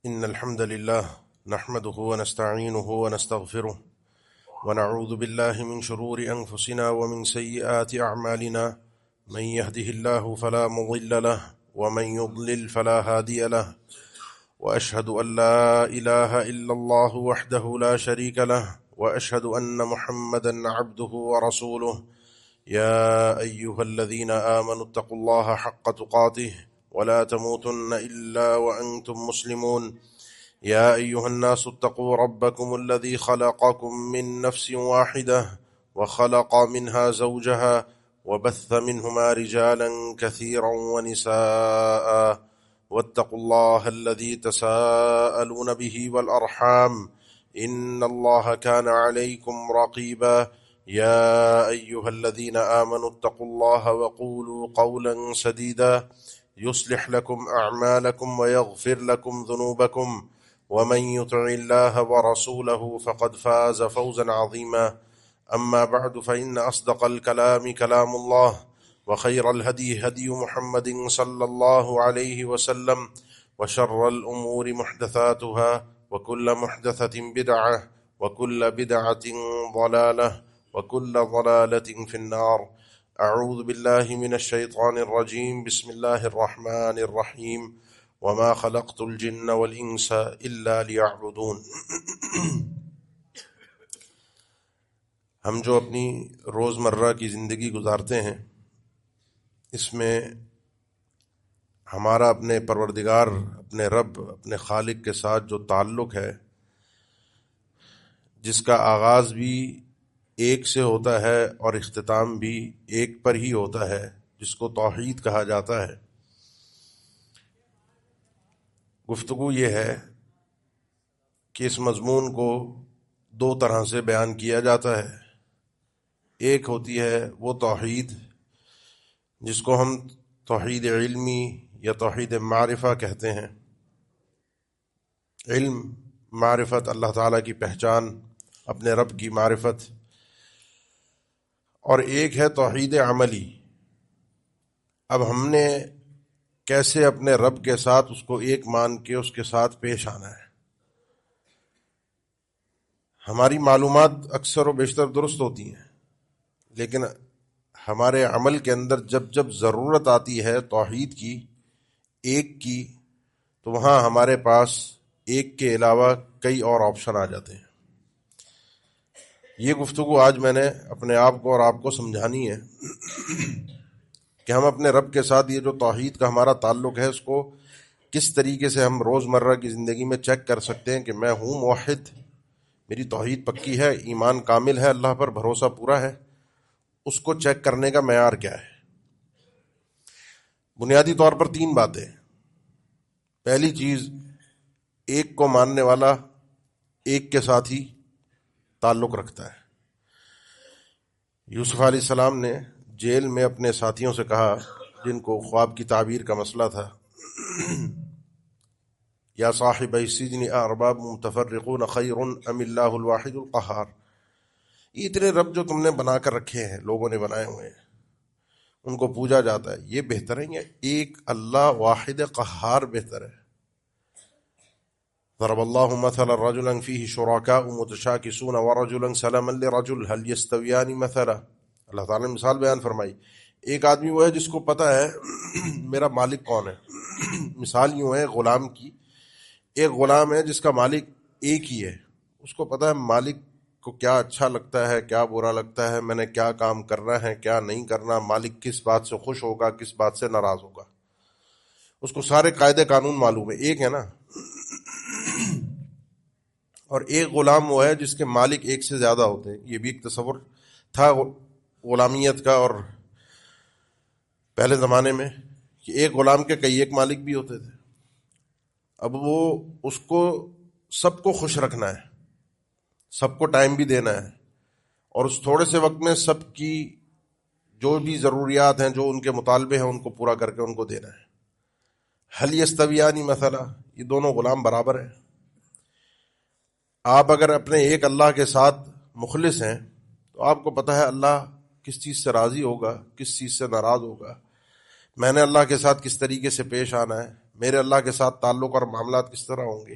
إن الحمد لله نحمده ونستعينه ونستغفره ونعوذ بالله من شرور أنفسنا ومن سيئات أعمالنا من يهده الله فلا مضل له ومن يضلل فلا هادي له وأشهد أن لا إله إلا الله وحده لا شريك له وأشهد أن محمدا عبده ورسوله يا أيها الذين آمنوا اتقوا الله حق تقاته ولا تموتن إلا وأنتم مسلمون يا أيها الناس اتقوا ربكم الذي خلقكم من نفس واحدة وخلق منها زوجها وبث منهما رجالا كثيرا ونساء واتقوا الله الذي تساءلون به والأرحام إن الله كان عليكم رقيبا يا أيها الذين آمنوا اتقوا الله وقولوا قولا سديدا يصلح لكم أعمالكم ويغفر لكم ذنوبكم ومن يطع الله ورسوله فقد فاز فوزا عظيما أما بعد فإن أصدق الكلام كلام الله وخير الهدي هدي محمد صلى الله عليه وسلم وشر الأمور محدثاتها وكل محدثة بدعة وكل بدعة ضلالة وكل ضلالة في النار أعوذ بالله من الشيطان الرجيم بسم الله الرحمن الرحيم وما خلقت الجن والإنس إلا ليعبدون۔ ہم جو اپنی روزمرہ کی زندگی گزارتے ہیں اس میں ہمارا اپنے پروردگار، اپنے رب، اپنے خالق کے ساتھ جو تعلق ہے، جس کا آغاز بھی ایک سے ہوتا ہے اور اختتام بھی ایک پر ہی ہوتا ہے، جس کو توحید کہا جاتا ہے۔ گفتگو یہ ہے کہ اس مضمون کو دو طرح سے بیان کیا جاتا ہے۔ ایک ہوتی ہے وہ توحید جس کو ہم توحید علمی یا توحید معرفہ کہتے ہیں۔ علم، معرفت، اللہ تعالیٰ کی پہچان، اپنے رب کی معرفت۔ اور ایک ہے توحید عملی۔ اب ہم نے کیسے اپنے رب کے ساتھ اس کو ایک مان کے اس کے ساتھ پیش آنا ہے۔ ہماری معلومات اکثر و بیشتر درست ہوتی ہیں، لیکن ہمارے عمل کے اندر جب ضرورت آتی ہے توحید کی، ایک کی، تو وہاں ہمارے پاس ایک کے علاوہ کئی اور آپشن آ جاتے ہیں۔ یہ گفتگو آج میں نے اپنے آپ کو اور آپ کو سمجھانی ہے کہ ہم اپنے رب کے ساتھ یہ جو توحید کا ہمارا تعلق ہے اس کو کس طریقے سے ہم روزمرہ کی زندگی میں چیک کر سکتے ہیں کہ میں ہوں موحد، میری توحید پکی ہے، ایمان کامل ہے، اللہ پر بھروسہ پورا ہے۔ اس کو چیک کرنے کا معیار کیا ہے؟ بنیادی طور پر تین باتیں۔ پہلی چیز، ایک کو ماننے والا ایک کے ساتھ ہی تعلق رکھتا ہے۔ یوسف علیہ السلام نے جیل میں اپنے ساتھیوں سے کہا، جن کو خواب کی تعبیر کا مسئلہ تھا، یا صاحب السجن ارباب متفرقون خیر ام اللہ الواحد القہار۔ یہ اتنے رب جو تم نے بنا کر رکھے ہیں، لوگوں نے بنائے ہوئے ہیں، ان کو پوجا جاتا ہے، یہ بہتر ہے یا ایک اللہ واحد قہار بہتر ہے؟ ضرب اللہ مثلا رجلا فیہ شرکاء متشاکسون ورجلا سلما لرجل هل یستویان مثلا۔ اللہ تعالیٰ نے مثال بیان فرمائی، ایک آدمی وہ ہے جس کو پتہ ہے میرا مالک کون ہے۔ مثال یوں ہے غلام کی، ایک غلام ہے جس کا مالک ایک ہی ہے، اس کو پتہ ہے مالک کو کیا اچھا لگتا ہے، کیا برا لگتا ہے، میں نے کیا کام کرنا ہے، کیا نہیں کرنا، مالک کس بات سے خوش ہوگا، کس بات سے ناراض ہوگا، اس کو سارے قاعدے قانون معلوم ہے، ایک ہے نا۔ اور ایک غلام وہ ہے جس کے مالک ایک سے زیادہ ہوتے ہیں۔ یہ بھی ایک تصور تھا غلامیت کا، اور پہلے زمانے میں کہ ایک غلام کے کئی ایک مالک بھی ہوتے تھے۔ اب وہ اس کو سب کو خوش رکھنا ہے، سب کو ٹائم بھی دینا ہے، اور اس تھوڑے سے وقت میں سب کی جو بھی ضروریات ہیں، جو ان کے مطالبے ہیں، ان کو پورا کر کے ان کو دینا ہے۔ حل یستویانی مثلا، یہ دونوں غلام برابر ہیں۔ آپ اگر اپنے ایک اللہ کے ساتھ مخلص ہیں تو آپ کو پتہ ہے اللہ کس چیز سے راضی ہوگا، کس چیز سے ناراض ہوگا، میں نے اللہ کے ساتھ کس طریقے سے پیش آنا ہے، میرے اللہ کے ساتھ تعلق اور معاملات کس طرح ہوں گے.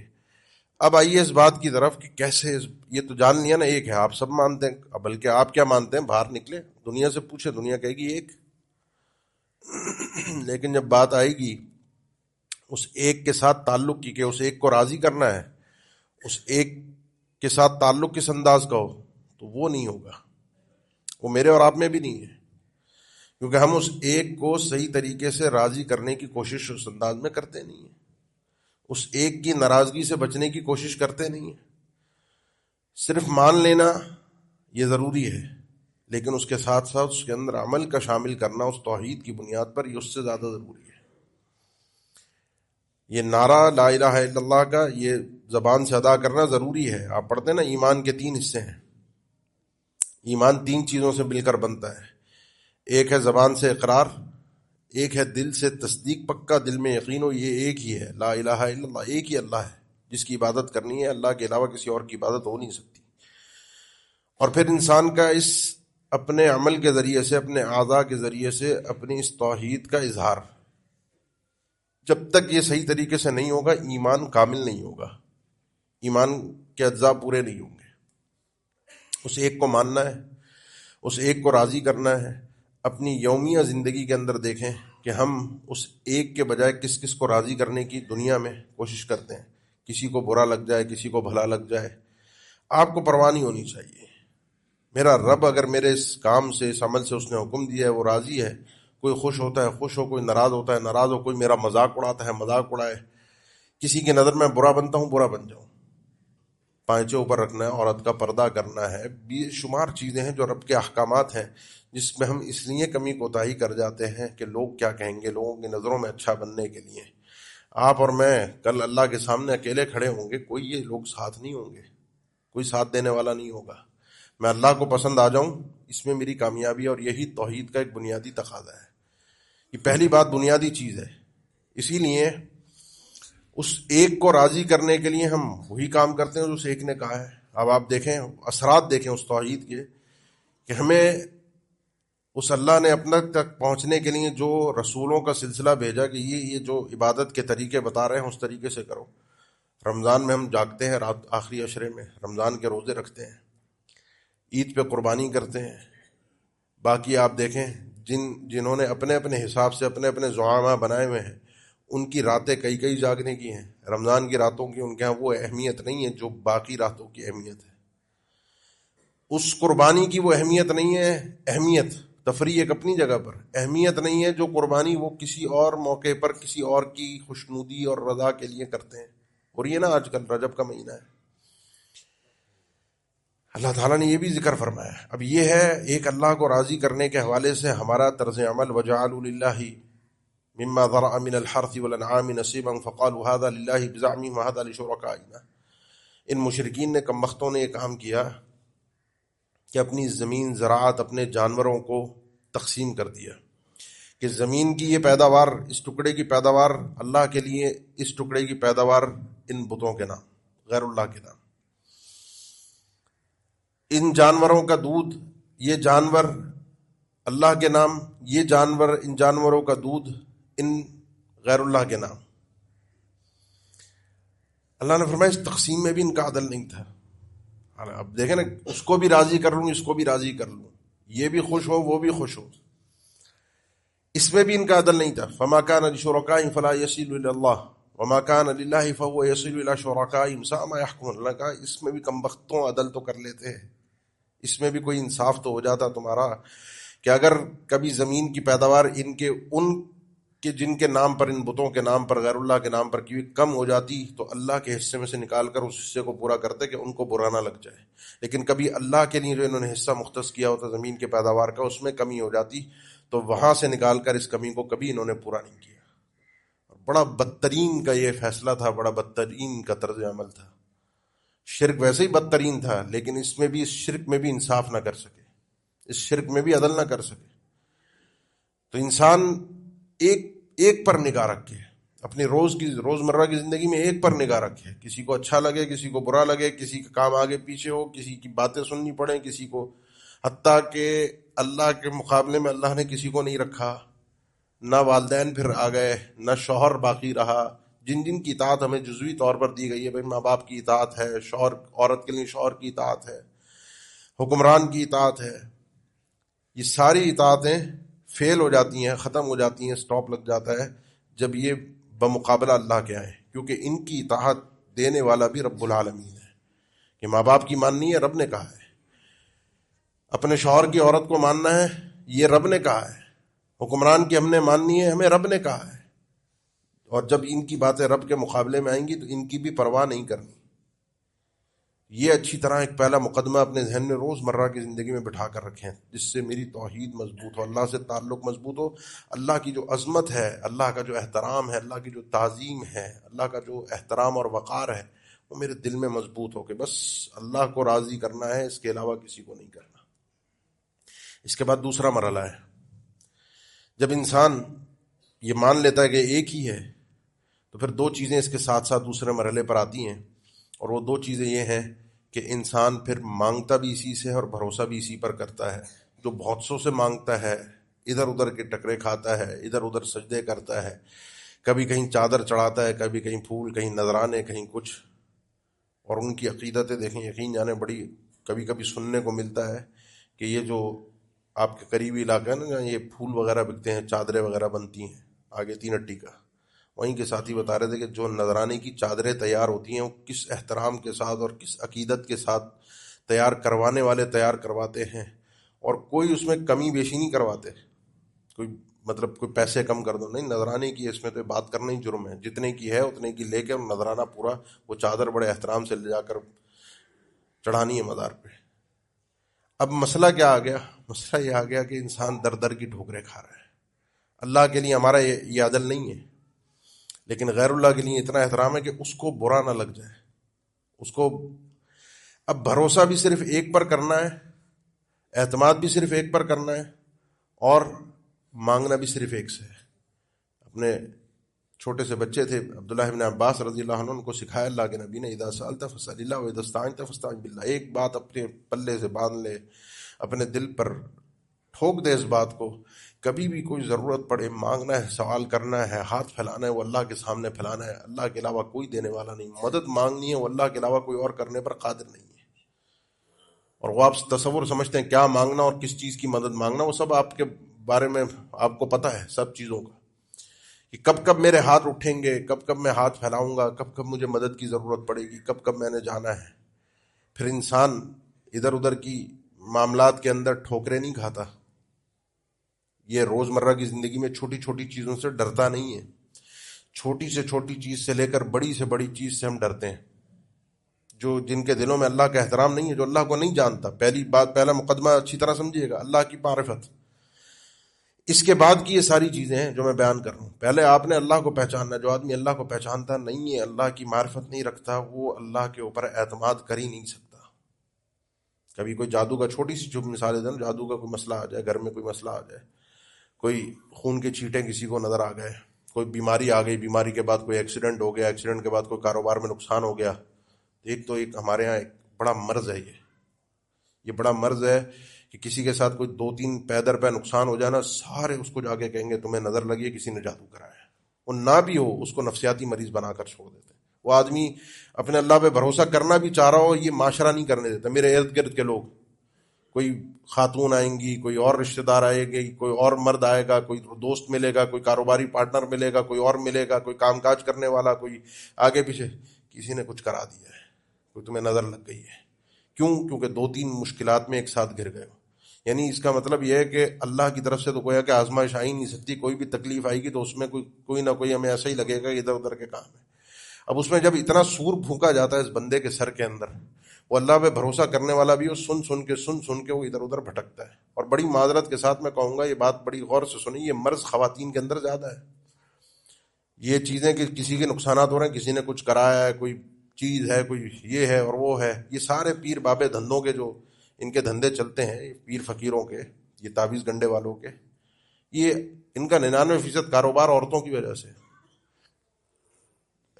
اب آئیے اس بات کی طرف کہ کیسے یہ تو جان لیا نا ایک ہے، آپ سب مانتے ہیں، بلکہ آپ کیا مانتے ہیں باہر نکلے دنیا سے پوچھے، دنیا کہے گی ایک. لیکن جب بات آئے گی اس ایک کے ساتھ تعلق کی کہ اس ایک کو راضی کرنا ہے، اس ایک کے ساتھ تعلق کس انداز کا ہو، تو وہ نہیں ہوگا، وہ میرے اور آپ میں بھی نہیں ہے، کیونکہ ہم اس ایک کو صحیح طریقے سے راضی کرنے کی کوشش اس انداز میں کرتے نہیں ہیں، اس ایک کی ناراضگی سے بچنے کی کوشش کرتے نہیں ہیں. صرف مان لینا یہ ضروری ہے، لیکن اس کے ساتھ ساتھ اس کے اندر عمل کا شامل کرنا اس توحید کی بنیاد پر، یہ اس سے زیادہ ضروری ہے. یہ نعرہ لا الہ الا اللہ کا یہ زبان سے ادا کرنا ضروری ہے. آپ پڑھتے ہیں نا ایمان کے 3 حصے ہیں، ایمان 3 چیزوں سے مل کر بنتا ہے. ایک ہے زبان سے اقرار، ایک ہے دل سے تصدیق، پکا دل میں یقین ہو یہ ایک ہی ہے، لا الہ الا اللہ، ایک ہی اللہ ہے جس کی عبادت کرنی ہے، اللہ کے علاوہ کسی اور کی عبادت ہو نہیں سکتی. اور پھر انسان کا اس اپنے عمل کے ذریعے سے، اپنے اعضاء کے ذریعے سے اپنی اس توحید کا اظہار، جب تک یہ صحیح طریقے سے نہیں ہوگا ایمان کامل نہیں ہوگا، ایمان کے اجزاء پورے نہیں ہوں گے. اس ایک کو ماننا ہے، اس ایک کو راضی کرنا ہے. اپنی یومیہ زندگی کے اندر دیکھیں کہ ہم اس ایک کے بجائے کس کس کو راضی کرنے کی دنیا میں کوشش کرتے ہیں. کسی کو برا لگ جائے، کسی کو بھلا لگ جائے، آپ کو پرواہ نہیں ہونی چاہیے. میرا رب اگر میرے اس کام سے، اس عمل سے اس نے حکم دیا ہے، وہ راضی ہے. کوئی خوش ہوتا ہے خوش ہو، کوئی ناراض ہوتا ہے ناراض ہو، کوئی میرا مذاق اڑاتا ہے مذاق اڑائے، کسی کی نظر میں برا بنتا ہوں برا بن جاؤں. پائچے اوپر رکھنا ہے، عورت کا پردہ کرنا ہے، بے شمار چیزیں ہیں جو رب کے احکامات ہیں، جس میں ہم اس لیے کمی کوتاہی کر جاتے ہیں کہ لوگ کیا کہیں گے، لوگوں کی نظروں میں اچھا بننے کے لیے. آپ اور میں کل اللہ کے سامنے اکیلے کھڑے ہوں گے، کوئی یہ لوگ ساتھ نہیں ہوں گے، کوئی ساتھ دینے والا نہیں ہوگا. میں اللہ کو پسند آ جاؤں، اس میں میری کامیابی، اور یہی توحید کا ایک بنیادی تقاضا ہے. یہ پہلی بات بنیادی چیز ہے. اسی لیے اس ایک کو راضی کرنے کے لیے ہم وہی کام کرتے ہیں جو اس ایک نے کہا ہے. اب آپ دیکھیں اثرات دیکھیں اس توحید کے، کہ ہمیں اس اللہ نے اپنا تک پہنچنے کے لیے جو رسولوں کا سلسلہ بھیجا کہ یہ جو عبادت کے طریقے بتا رہے ہیں اس طریقے سے کرو. رمضان میں ہم جاگتے ہیں، رات آخری عشرے میں رمضان کے روزے رکھتے ہیں، عید پہ قربانی کرتے ہیں. باقی آپ دیکھیں جنہوں نے اپنے اپنے حساب سے اپنے اپنے زعامہ بنائے ہوئے ہیں، ان کی راتیں کئی جاگنے کی ہیں. رمضان کی راتوں کی ان کے ہاں وہ اہمیت نہیں ہے جو باقی راتوں کی اہمیت ہے. اس قربانی کی وہ اہمیت نہیں ہے. اہمیت تفریح ایک اپنی جگہ پر، اہمیت نہیں ہے جو قربانی وہ کسی اور موقع پر کسی اور کی خوشنودی اور رضا کے لیے کرتے ہیں. اور یہ نا آج کل رجب کا مہینہ ہے، اللہ تعالیٰ نے یہ بھی ذکر فرمایا. اب یہ ہے ایک اللہ کو راضی کرنے کے حوالے سے ہمارا طرز عمل. وَجَعَلُوا لِلَّهِ مما ذرأ من الحرث والانعام نصیبا فقالوا هذا لله بزعمهم وهذا لشركائنا. ان مشرکین نے، کم بختوں نے یہ کام کیا کہ اپنی زمین زراعت اپنے جانوروں کو تقسیم کر دیا، کہ زمین کی یہ پیداوار، اس ٹکڑے کی پیداوار اللہ کے لیے، اس ٹکڑے کی پیداوار ان بتوں کے نام، غیر اللہ کے نام. ان جانوروں کا دودھ، یہ جانور اللہ کے نام، یہ جانور، ان جانوروں کا دودھ ان غیر اللہ کے نام. اللہ نے فرمایا اس تقسیم میں بھی ان کا عدل نہیں تھا. اب دیکھیں نا، اس کو بھی راضی کر لوں، اس کو بھی راضی کر لوں، یہ بھی خوش ہو وہ بھی خوش ہو، اس میں بھی ان کا عدل نہیں تھا. فما كان لشركائهم فلا يصل الى الله وما كان لله فهو يصل الى شركائهم ساء ما يحكمون. اللہ کا اس میں بھی کم بختوں عدل تو کر لیتے ہیں، اس میں بھی کوئی انصاف تو ہو جاتا تمہارا، کہ اگر کبھی زمین کی پیداوار ان کے جن کے نام پر، ان بتوں کے نام پر، غیر اللہ کے نام پر کی کم ہو جاتی تو اللہ کے حصے میں سے نکال کر اس حصے کو پورا کرتے کہ ان کو برا نہ لگ جائے. لیکن کبھی اللہ کے لیے جو انہوں نے حصہ مختص کیا ہوتا زمین کے پیداوار کا، اس میں کمی ہو جاتی تو وہاں سے نکال کر اس کمی کو کبھی انہوں نے پورا نہیں کیا. بڑا بدترین کا یہ فیصلہ تھا، بڑا بدترین کا طرز عمل تھا. شرک ویسے ہی بدترین تھا، لیکن اس میں بھی، اس شرک میں بھی انصاف نہ کر سکے، اس شرک میں بھی عدل نہ کر سکے. تو انسان ایک پر نگاہ رکھے، اپنی روزمرہ کی زندگی میں ایک پر نگاہ رکھے. کسی کو اچھا لگے، کسی کو برا لگے، کسی کا کام آگے پیچھے ہو، کسی کی باتیں سننی پڑیں، کسی کو، حتیٰ کہ اللہ کے مقابلے میں اللہ نے کسی کو نہیں رکھا. نہ والدین پھر آ گئے، نہ شوہر باقی رہا. جن جن کی اطاعت ہمیں جزوی طور پر دی گئی ہے، بھائی ماں باپ کی اطاعت ہے، شوہر عورت کے لیے شوہر کی اطاعت ہے، حکمران کی اطاعت ہے، یہ ساری اطاعتیں فیل ہو جاتی ہیں، ختم ہو جاتی ہیں، سٹاپ لگ جاتا ہے جب یہ بمقابلہ اللہ کے آئیں، کیونکہ ان کی اطاعت دینے والا بھی رب العالمین ہے. کہ ماں باپ کی ماننی ہے، رب نے کہا ہے. اپنے شوہر کی عورت کو ماننا ہے، یہ رب نے کہا ہے. حکمران کی ہم نے ماننی ہے، ہمیں رب نے کہا ہے. اور جب ان کی باتیں رب کے مقابلے میں آئیں گی تو ان کی بھی پرواہ نہیں کرنی. یہ اچھی طرح ایک پہلا مقدمہ اپنے ذہن میں روز مرہ کی زندگی میں بٹھا کر رکھیں، جس سے میری توحید مضبوط ہو، اللہ سے تعلق مضبوط ہو، اللہ کی جو عظمت ہے، اللہ کا جو احترام ہے، اللہ کی جو تعظیم ہے، اللہ کا جو احترام اور وقار ہے، وہ میرے دل میں مضبوط ہو کہ بس اللہ کو راضی کرنا ہے، اس کے علاوہ کسی کو نہیں کرنا. اس کے بعد دوسرا مرحلہ ہے، جب انسان یہ مان لیتا ہے کہ ایک ہی ہے، تو پھر دو چیزیں اس کے ساتھ ساتھ دوسرے مرحلے پر آتی ہیں، اور وہ دو چیزیں یہ ہیں کہ انسان پھر مانگتا بھی اسی سے اور بھروسہ بھی اسی پر کرتا ہے. جو بہت سو سے مانگتا ہے، ادھر ادھر کے ٹکرے کھاتا ہے، ادھر ادھر سجدے کرتا ہے، کبھی کہیں چادر چڑھاتا ہے، کبھی کہیں پھول، کہیں نذرانے، کہیں کچھ. اور ان کی عقیدتیں دیکھیں، یقین جانے بڑی کبھی کبھی سننے کو ملتا ہے کہ یہ جو آپ کے قریبی علاقہ ہے نا جہاں یہ پھول وغیرہ بکتے ہیں، چادریں وغیرہ بنتی ہیں آگے 3 کا، وہیں کے ساتھی بتا رہے تھے کہ جو نذرانے کی چادریں تیار ہوتی ہیں وہ کس احترام کے ساتھ اور کس عقیدت کے ساتھ تیار کروانے والے تیار کرواتے ہیں، اور کوئی اس میں کمی بیشی نہیں کرواتے. کوئی مطلب کوئی پیسے کم کر دو نہیں، نذرانے کی اس میں تو بات کرنا ہی جرم ہے. جتنے کی ہے اتنے کی لے کے نذرانہ پورا وہ چادر بڑے احترام سے لے جا کر چڑھانی ہے مزار پہ. اب مسئلہ کیا آ گیا؟ مسئلہ یہ آ گیا کہ انسان در در کی ٹھوکریں کھا رہا ہے. اللہ کے لیے ہمارا یہ عدل نہیں ہے، لیکن غیر اللہ کے لیے اتنا احترام ہے کہ اس کو برا نہ لگ جائے. اس کو اب بھروسہ بھی صرف ایک پر کرنا ہے، اعتماد بھی صرف ایک پر کرنا ہے، اور مانگنا بھی صرف ایک سے ہے. اپنے چھوٹے سے بچے تھے عبداللہ ابن عباس رضی اللہ عنہ، ان کو سکھایا اللہ کے نبی نے، اذا سألت فاسأل اللہ واذا استعنت فاستعن باللہ. ایک بات اپنے پلے سے باندھ لے، اپنے دل پر ٹھوک دے اس بات کو، کبھی بھی کوئی ضرورت پڑے، مانگنا ہے، سوال کرنا ہے، ہاتھ پھیلانا ہے، وہ اللہ کے سامنے پھیلانا ہے. اللہ کے علاوہ کوئی دینے والا نہیں. مدد مانگنی ہے، وہ اللہ کے علاوہ کوئی اور کرنے پر قادر نہیں ہے. اور وہ آپ تصور سمجھتے ہیں کیا مانگنا اور کس چیز کی مدد مانگنا، وہ سب آپ کے بارے میں آپ کو پتہ ہے سب چیزوں کا، کہ کب کب میرے ہاتھ اٹھیں گے، کب کب میں ہاتھ پھیلاؤں گا، کب کب مجھے مدد کی ضرورت پڑے گی، کب کب میں نے جانا ہے. پھر انسان ادھر ادھر کی معاملات کے اندر ٹھوکریں نہیں کھاتا. یہ روزمرہ کی زندگی میں چھوٹی چھوٹی چیزوں سے ڈرتا نہیں ہے. چھوٹی سے چھوٹی چیز سے لے کر بڑی سے بڑی چیز سے ہم ڈرتے ہیں. جو جن کے دلوں میں اللہ کا احترام نہیں ہے، جو اللہ کو نہیں جانتا، پہلی بات، پہلا مقدمہ اچھی طرح سمجھیے گا، اللہ کی معرفت. اس کے بعد کی یہ ساری چیزیں ہیں جو میں بیان کر رہا ہوں. پہلے آپ نے اللہ کو پہچاننا. جو آدمی اللہ کو پہچانتا نہیں ہے، اللہ کی معرفت نہیں رکھتا، وہ اللہ کے اوپر اعتماد کر ہی نہیں سکتا. کبھی کوئی جادو کا، چھوٹی سی جو مثال ہے نا، جادو کا کوئی مسئلہ آ جائے، گھر میں کوئی مسئلہ آ جائے، کوئی خون کے چھینٹے کسی کو نظر آ گئے، کوئی بیماری آ گئی، بیماری کے بعد کوئی ایکسیڈنٹ ہو گیا، ایکسیڈنٹ کے بعد کوئی کاروبار میں نقصان ہو گیا. ایک ہمارے ہاں ایک بڑا مرض ہے، یہ بڑا مرض ہے کہ کسی کے ساتھ کوئی 2-3 پیدر پہ نقصان ہو جانا، سارے اس کو جا کے کہیں گے تمہیں نظر لگی ہے، کسی نے جادو کرایا ہے. وہ نہ بھی ہو، اس کو نفسیاتی مریض بنا کر چھوڑ دیتے ہیں. وہ آدمی اپنے اللہ پہ بھروسہ کرنا بھی چاہ رہا ہو، یہ معاشرہ نہیں کرنے دیتا. میرے ارد گرد کے لوگ، کوئی خاتون آئیں گی، کوئی اور رشتہ دار آئے گی، کوئی اور مرد آئے گا، کوئی دوست ملے گا، کوئی کاروباری پارٹنر ملے گا، کوئی اور ملے گا، کوئی کام کاج کرنے والا، کوئی آگے پیچھے، کسی نے کچھ کرا دیا ہے، کوئی تمہیں نظر لگ گئی ہے. کیوں؟ کیونکہ 2-3 مشکلات میں ایک ساتھ گر گئے ہو. یعنی اس کا مطلب یہ ہے کہ اللہ کی طرف سے تو گویا کہ آزمائش آ ہی نہیں سکتی. کوئی بھی تکلیف آئے گی تو اس میں کوئی نہ کوئی ہمیں ایسا ہی لگے گا کہ ادھر ادھر کے کام ہے. اب اس میں جب اتنا سور پھونکا جاتا ہے اس بندے کے سر کے اندر، وہ اللہ پہ بھروسہ کرنے والا بھی ہو، سن سن کے وہ ادھر ادھر بھٹکتا ہے. اور بڑی معذرت کے ساتھ میں کہوں گا، یہ بات بڑی غور سے سنیں، یہ مرض خواتین کے اندر زیادہ ہے. یہ چیزیں کہ کسی کے نقصانات ہو رہے ہیں، کسی نے کچھ کرایا ہے، کوئی چیز ہے، کوئی یہ ہے اور وہ ہے، یہ سارے پیر بابے دھندوں کے جو ان کے دھندے چلتے ہیں، پیر فقیروں کے، یہ تعویذ گنڈے والوں کے، یہ ان کا 99% کاروبار عورتوں کی وجہ سے.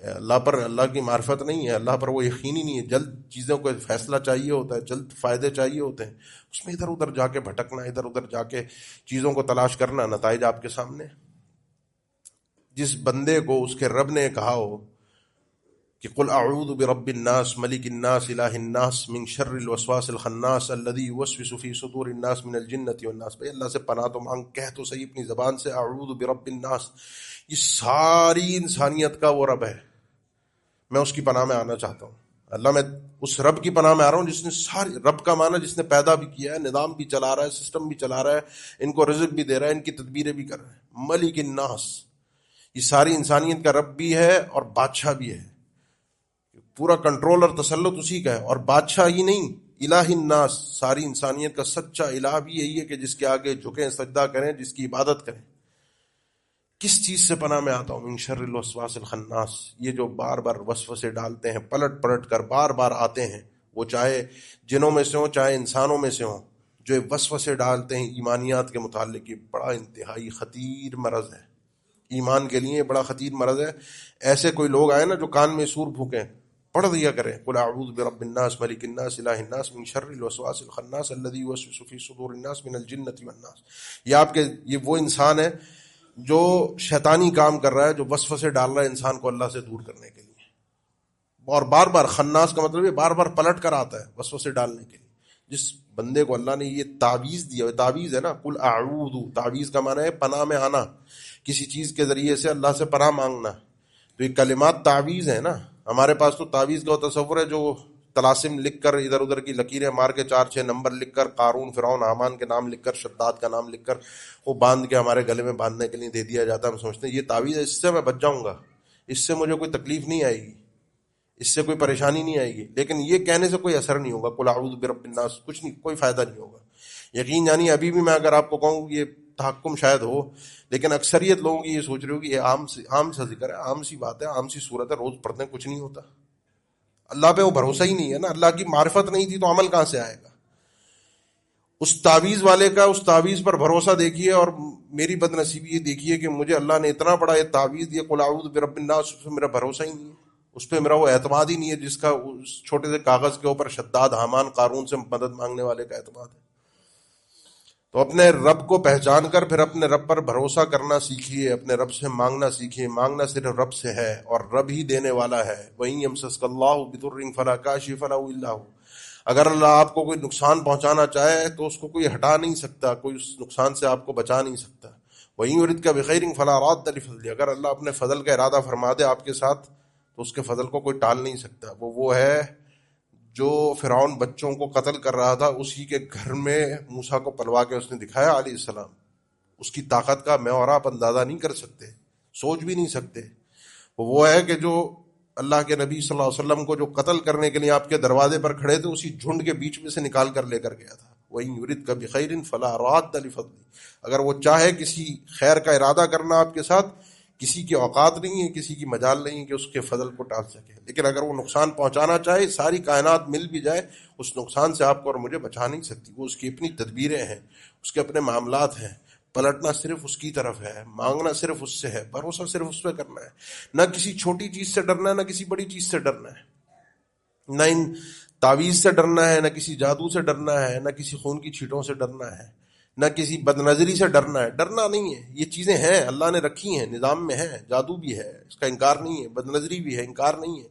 اللہ پر اللہ کی معرفت نہیں ہے، اللہ پر وہ یقین ہی نہیں ہے. جلد چیزوں کو فیصلہ چاہیے ہوتا ہے، جلد فائدے چاہیے ہوتے ہیں، اس میں ادھر ادھر جا کے بھٹکنا، ادھر ادھر جا کے چیزوں کو تلاش کرنا، نتائج آپ کے سامنے. جس بندے کو اس کے رب نے کہا ہو کہ قل اعوذ برب الناس ملک الناس الہ الناس من شر الوسواس الخناس الذی یوسوس فی صدور الناس من الجنۃ والناس. بھائی اللہ سے پناہ تو مانگ، کہہ تو صحیح اپنی زبان سے اعوذ برب الناس. یہ ساری انسانیت کا وہ رب ہے، میں اس کی پناہ میں آنا چاہتا ہوں. اللہ میں اس رب کی پناہ میں آ رہا ہوں جس نے ساری، رب کا معنی جس نے پیدا بھی کیا ہے، نظام بھی چلا رہا ہے، سسٹم بھی چلا رہا ہے، ان کو رزق بھی دے رہا ہے، ان کی تدبیریں بھی کر رہا ہے. ملک الناس، یہ ساری انسانیت کا رب بھی ہے اور بادشاہ بھی ہے. پورا کنٹرول اور تسلط اسی کا ہے. اور بادشاہ ہی نہیں، الہ الناس، ساری انسانیت کا سچا الہ بھی یہی ہے کہ جس کے آگے جھکیں، سجدہ کریں، جس کی عبادت کریں. کس چیز سے پناہ میں آتا ہوں؟ من شر الوسواس الخناس. یہ جو بار بار وسوسے ڈالتے ہیں، پلٹ پلٹ کر بار بار آتے ہیں، وہ چاہے جنوں میں سے ہوں چاہے انسانوں میں سے ہوں، جو وسوسے ڈالتے ہیں ایمانیات کے متعلق. یہ بڑا انتہائی خطیر مرض ہے، ایمان کے لیے بڑا خطیر مرض ہے. ایسے کوئی لوگ آئے نا جو کان میں سور پھونکیں، پڑھ دیا کریں قل اعوذ برب الناس ملک الناس الہ الناس من شر الوسواس الخناس الذی یوسوس فی صدور الناس من الجنۃ والناس. یہ وہ انسان ہے جو شیطانی کام کر رہا ہے، جو وسوسے ڈال رہا ہے انسان کو اللہ سے دور کرنے کے لیے. اور بار بار، خناس کا مطلب یہ بار بار پلٹ کر آتا ہے وسوسے ڈالنے کے لیے. جس بندے کو اللہ نے یہ تعویذ دیا، تعویذ ہے نا، قل اعوذ، تعویذ کا معنی ہے پناہ میں آنا، کسی چیز کے ذریعے سے اللہ سے پناہ مانگنا. تو یہ کلمات تعویذ ہے نا. ہمارے پاس تو تعویذ کا تصور ہے جو طلاسم لکھ کر، ادھر ادھر کی لکیریں مار کے 4-6 نمبر لکھ کر، قارون، فرعون، حامان کے نام لکھ کر، شداد کا نام لکھ کر وہ باندھ کے ہمارے گلے میں باندھنے کے لیے دے دیا جاتا ہے. ہم سمجھتے ہیں یہ تعویذ ہے، اس سے میں بچ جاؤں گا، اس سے مجھے کوئی تکلیف نہیں آئے گی، اس سے کوئی پریشانی نہیں آئے گی. لیکن یہ کہنے سے کوئی اثر نہیں ہوگا. قل اعوذ برب الناس، کچھ نہیں، کوئی فائدہ نہیں ہوگا. یقین جانی ابھی بھی میں اگر آپ کو کہوں، یہ تحکم شاید ہو، لیکن اکثریت لوگوں کی یہ سوچ رہے ہو کہ یہ عام سا ذکر ہے، عام سی بات ہے، عام سی صورت ہے، روز پڑھتے ہیں، کچھ نہیں ہوتا. اللہ پہ وہ بھروسہ ہی نہیں ہے نا. اللہ کی معرفت نہیں تھی تو عمل کہاں سے آئے گا؟ اس تعویذ والے کا اس تعویذ پر بھروسہ دیکھیے، اور میری بد نصیبی یہ دیکھیے کہ مجھے اللہ نے اتنا بڑا یہ تعویذ دیا قل اعوذ برب الناس، اس پہ میرا بھروسہ ہی نہیں ہے، اس پہ میرا وہ اعتماد ہی نہیں ہے جس کا اس چھوٹے سے کاغذ کے اوپر شداد، حامان، قارون سے مدد مانگنے والے کا اعتماد ہے. تو اپنے رب کو پہچان کر پھر اپنے رب پر بھروسہ کرنا سیکھیے، اپنے رب سے مانگنا سیکھیے. مانگنا صرف رب سے ہے اور رب ہی دینے والا ہے. وَإِن يَمْسَسْكَ اللَّهُ بِضُرٍّ فَلَا كَاشِفَ لَهُ إِلَّا هُوَ. اگر اللہ آپ کو کوئی نقصان پہنچانا چاہے تو اس کو کوئی ہٹا نہیں سکتا، کوئی اس نقصان سے آپ کو بچا نہیں سکتا. وَإِن يُرِدْكَ بِخَيْرٍ فَلَا رَادَّ لِفَضْلِهِ. اگر اللہ اپنے فضل کا ارادہ فرما دے آپ کے ساتھ تو اس کے فضل کو کوئی ٹال نہیں سکتا. وہ ہے جو فرعون بچوں کو قتل کر رہا تھا، اسی کے گھر میں موسیٰ کو پلوا کے اس نے دکھایا علیہ السلام. اس کی طاقت کا میں اور آپ اندازہ نہیں کر سکتے، سوچ بھی نہیں سکتے. وہ ہے کہ جو اللہ کے نبی صلی اللہ علیہ وسلم کو جو قتل کرنے کے لیے آپ کے دروازے پر کھڑے تھے، اسی جھنڈ کے بیچ میں سے نکال کر لے کر گیا تھا. وَإِن يُرِدْكَ بِخَيْرٍ فَلَا رَادَّ لِفَضْلِهِ. اگر وہ چاہے کسی خیر کا ارادہ کرنا آپ کے ساتھ، کسی کی اوقات نہیں ہے، کسی کی مجال نہیں ہے کہ اس کے فضل کو ٹال سکے. لیکن اگر وہ نقصان پہنچانا چاہے، ساری کائنات مل بھی جائے، اس نقصان سے آپ کو اور مجھے بچا نہیں سکتی. وہ اس کی اپنی تدبیریں ہیں، اس کے اپنے معاملات ہیں. پلٹنا صرف اس کی طرف ہے، مانگنا صرف اس سے ہے، بھروسہ صرف اس پہ کرنا ہے. نہ کسی چھوٹی چیز سے ڈرنا ہے، نہ کسی بڑی چیز سے ڈرنا ہے، نہ ان تعویذ سے ڈرنا ہے، نہ کسی جادو سے ڈرنا ہے، نہ کسی خون کی چھینٹوں سے ڈرنا ہے، نہ کسی بد نظری سے ڈرنا ہے. ڈرنا نہیں ہے. یہ چیزیں ہیں، اللہ نے رکھی ہیں، نظام میں ہیں. جادو بھی ہے، اس کا انکار نہیں ہے. بد نظری بھی ہے، انکار نہیں ہے.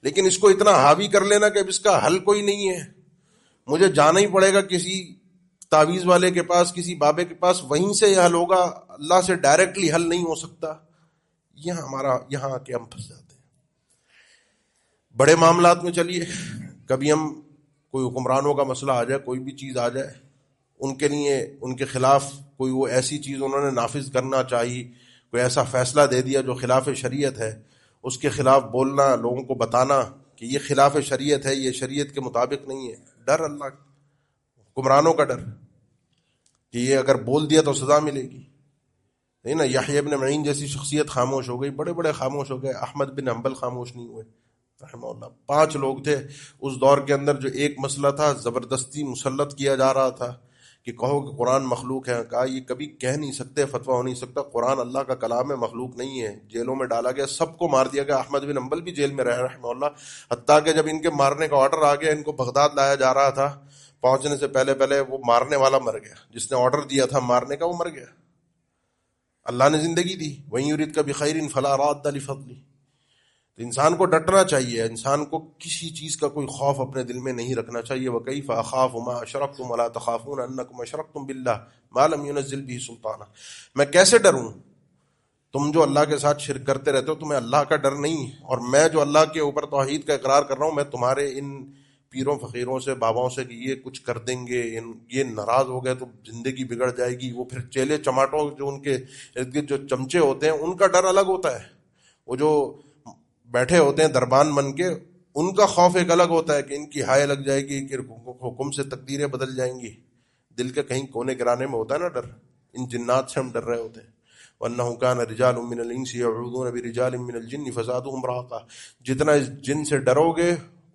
لیکن اس کو اتنا حاوی کر لینا کہ اب اس کا حل کوئی نہیں ہے، مجھے جانا ہی پڑے گا کسی تعویذ والے کے پاس، کسی بابے کے پاس، وہیں سے یہ حل ہوگا، اللہ سے ڈائریکٹلی حل نہیں ہو سکتا. یہاں آ کے ہم پھنس جاتے ہیں. بڑے معاملات میں چلیے، کبھی ہم کوئی حکمرانوں کا مسئلہ آ جائے، کوئی بھی چیز آ جائے، ان کے لیے ان کے خلاف کوئی وہ ایسی چیز انہوں نے نافذ کرنا چاہی، کوئی ایسا فیصلہ دے دیا جو خلاف شریعت ہے، اس کے خلاف بولنا، لوگوں کو بتانا کہ یہ خلاف شریعت ہے، یہ شریعت کے مطابق نہیں ہے. ڈر اللہ، حکمرانوں کا ڈر کہ یہ اگر بول دیا تو سزا ملے گی. نہیں نا، یحییٰ ابن معین جیسی شخصیت خاموش ہو گئی، بڑے بڑے خاموش ہو گئے. احمد بن حنبل خاموش نہیں ہوئے رحمہ اللہ. 5 لوگ تھے اس دور کے اندر جو ایک مسئلہ تھا زبردستی مسلط کیا جا رہا تھا کہ کہو کہ قرآن مخلوق ہے. کہا یہ کبھی کہہ نہیں سکتے، فتویٰ ہو نہیں سکتا، قرآن اللہ کا کلام ہے، مخلوق نہیں ہے. جیلوں میں ڈالا گیا، سب کو مار دیا گیا. احمد بن حنبل بھی جیل میں رہے رحمہ اللہ، حتیٰ کہ جب ان کے مارنے کا آرڈر آ گیا، ان کو بغداد لایا جا رہا تھا، پہنچنے سے پہلے وہ مارنے والا مر گیا، جس نے آرڈر دیا تھا مارنے کا وہ مر گیا. اللہ نے زندگی دی، وَإِن يُرِدْكَ بِخَيْرٍ فَلَا رَادَّ لِفَضْلِهِ. تو انسان کو ڈٹنا چاہیے، انسان کو کسی چیز کا کوئی خوف اپنے دل میں نہیں رکھنا چاہیے. وَكَيْفَ أَخَافُ مَا أَشْرَكْتُمْ وَلَا تَخَافُونَ أَنَّكُمْ أَشْرَكْتُمْ بِاللَّهِ مَا لَمْ يُنَزِّلْ بِهِ سُلْطَانًا. میں کیسے ڈروں؟ تم جو اللہ کے ساتھ شرک کرتے رہتے ہو، تمہیں اللہ کا ڈر نہیں، اور میں جو اللہ کے اوپر توحید کا اقرار کر رہا ہوں، میں تمہارے ان پیروں فقیروں سے، باباؤں سے کہ یہ کچھ کر دیں گے، یہ ناراض ہو گئے تو زندگی بگڑ جائے گی. وہ پھر چیلے چماٹوں جو ان کے ارد گرد جو چمچے ہوتے ہیں، ان کا ڈر الگ ہوتا ہے. وہ جو بیٹھے ہوتے ہیں دربان بن کے، ان کا خوف ایک الگ ہوتا ہے کہ ان کی ہائے لگ جائے گی، کہ حکم سے تقدیریں بدل جائیں گی. دل کے کہیں کونے گرانے میں ہوتا ہے نا ڈر. ان جنات سے ہم ڈر رہے ہوتے ہیں. وَأَنَّهُ كَانَ رِجَالٌ مِّنَ الْإِنسِ يَعُوذُونَ بِرِجَالٍ مِّنَ الْجِنِّ فَزَادُوهُمْ رَهَقًا. جتنا اس جن سے ڈرو گے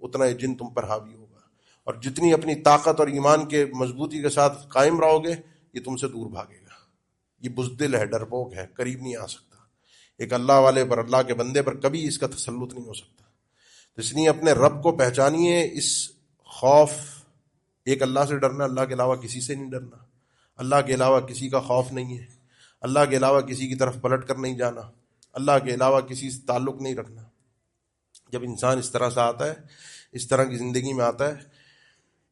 اتنا یہ جن تم پر حاوی ہوگا، اور جتنی اپنی طاقت اور ایمان کے مضبوطی کے ساتھ قائم رہو گے یہ تم سے دور بھاگے گا. یہ بزدل ہے، ڈرپوک ہے، قریب نہیں آ سکتا. ایک اللہ والے پر، اللہ کے بندے پر کبھی اس کا تسلط نہیں ہو سکتا. تو اس لیے اپنے رب کو پہچانیے. اس خوف، ایک اللہ سے ڈرنا، اللہ کے علاوہ کسی سے نہیں ڈرنا. اللہ کے علاوہ کسی کا خوف نہیں ہے. اللہ کے علاوہ کسی کی طرف پلٹ کر نہیں جانا. اللہ کے علاوہ کسی سے تعلق نہیں رکھنا. جب انسان اس طرح سے آتا ہے، اس طرح کی زندگی میں آتا ہے،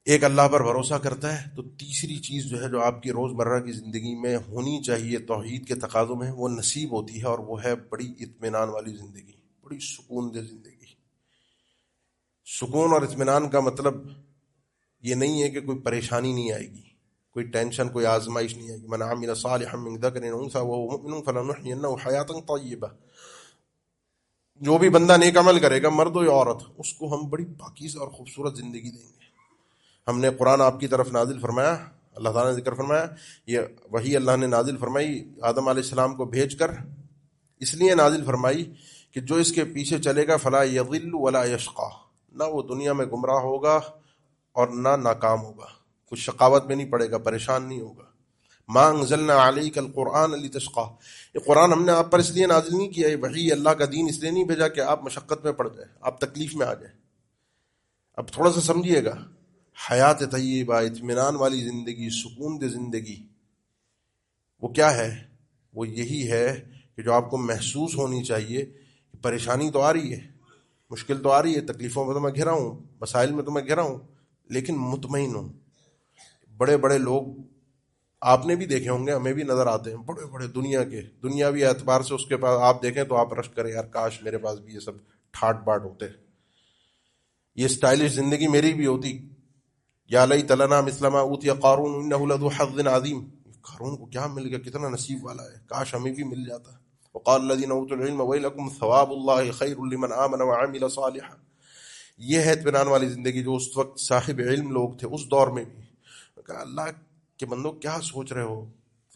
ایک اللہ پر بھروسہ کرتا ہے، تو تیسری چیز جو ہے جو آپ کی روزمرہ کی زندگی میں ہونی چاہیے توحید کے تقاضوں میں، وہ نصیب ہوتی ہے، اور وہ ہے بڑی اطمینان والی زندگی، بڑی سکون دہ زندگی. سکون اور اطمینان کا مطلب یہ نہیں ہے کہ کوئی پریشانی نہیں آئے گی، کوئی ٹینشن، کوئی آزمائش نہیں آئے گی. من عمل صالحا من ذکر او انثی وهو مؤمن فلنحینہ حیاتا طیبہ. جو بھی بندہ نیک عمل کرے گا، مرد ہو یا عورت، اس کو ہم بڑی پاکیزہ اور خوبصورت زندگی دیں گے. ہم نے قرآن آپ کی طرف نازل فرمایا، اللہ تعالیٰ نے ذکر فرمایا، یہ وہی اللہ نے نازل فرمائی آدم علیہ السلام کو بھیج کر. اس لیے نازل فرمائی کہ جو اس کے پیچھے چلے گا فلا یضل ولا یشقی، نہ وہ دنیا میں گمراہ ہوگا اور نہ ناکام ہوگا، کچھ شقاوت میں نہیں پڑے گا، پریشان نہیں ہوگا. ما انزلنا علیک القرآن لتشقی، یہ قرآن ہم نے آپ پر اس لیے نازل نہیں کیا، یہ وحی اللہ کا دین اس لیے نہیں بھیجا کہ آپ مشقت میں پڑ جائیں، آپ تکلیف میں آ جائیں. اب تھوڑا سا سمجھیے گا، حیات طیبہ، اطمینان والی زندگی، سکون دہ زندگی، وہ کیا ہے؟ وہ یہی ہے کہ جو آپ کو محسوس ہونی چاہیے. پریشانی تو آ رہی ہے، مشکل تو آ رہی ہے، تکلیفوں میں تو میں گھرا ہوں، مسائل میں تو میں گھرا ہوں، لیکن مطمئن ہوں. بڑے بڑے لوگ آپ نے بھی دیکھے ہوں گے، ہمیں بھی نظر آتے ہیں، بڑے بڑے دنیا کے، دنیاوی اعتبار سے اس کے پاس آپ دیکھیں تو آپ رشک کریں، یار کاش میرے پاس بھی یہ سب ٹھاٹ باٹ ہوتے، یہ سٹائلش زندگی میری بھی ہوتی. یا لیت لنا مثل ما اوتی قارون انہ لذو حظ عظیم. قارون کو کیا مل گیا، کتنا نصیب والا ہے، کاش ہمیں بھی مل جاتا. وقال الذين اوتوا العلم ويلكم ثواب الله خير لمن آمن وعمل صالحا. یہ ہے اطمینان والی زندگی جو اس وقت صاحب علم لوگ تھے اس دور میں بھی. کہا اللہ کہ بندو کیا سوچ رہے ہو،